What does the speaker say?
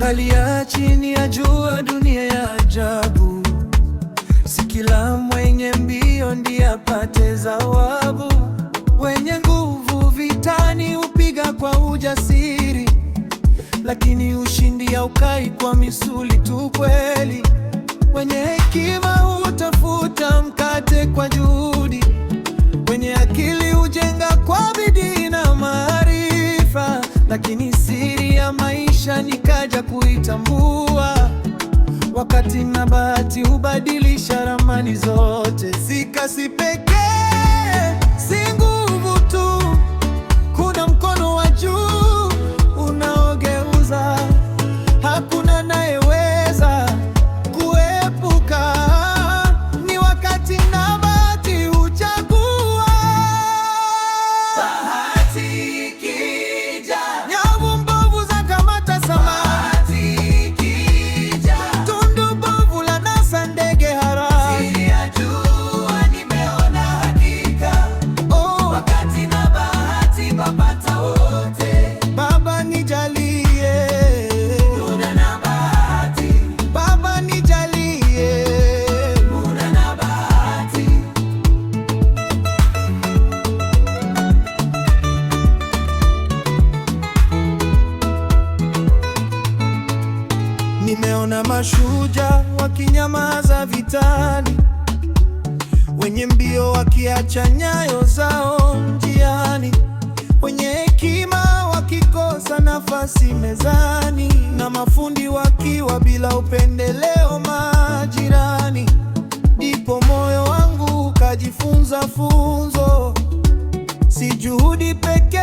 Angalia chini ya jua, dunia ya ajabu. Si kila mwenye mbio ndiye apate zawabu. Wenye nguvu vitani hupiga kwa ujasiri, lakini ushindi haukai kwa misuli tu kweli. Wenye hekima hutafuta mkate kwa juhudi, wenye akili hujenga kwa bidii na maarifa. Lakini siri ya maisha nikaja kuitambua, wakati na bahati hubadilisha ramani zote. Si kasi pekee, si nguvu tu, kuna mkono wa juu unaogeuza. Hakuna anayeweza kuepuka, ni wakati na bahati huchagua. Bahati ikija, nyavu mbovu za kamata samaki. Bahati ikija, tundu bovu la nasa ndege haramu. Chini ya jua nimeona hakika, wakati na bahati papata wote. Baba nijalie, muda na bahati. Baba nijalie, muda na bahati. Nimeona mashujaa wakinyamaza vitani, wenye mbio wakiacha nyayo zao njiani, wenye hekima wakikosa nafasi mezani, na mafundi wakiwa bila upendeleo majirani. Ndipo moyo wangu ukajifunza funzo, si juhudi pekee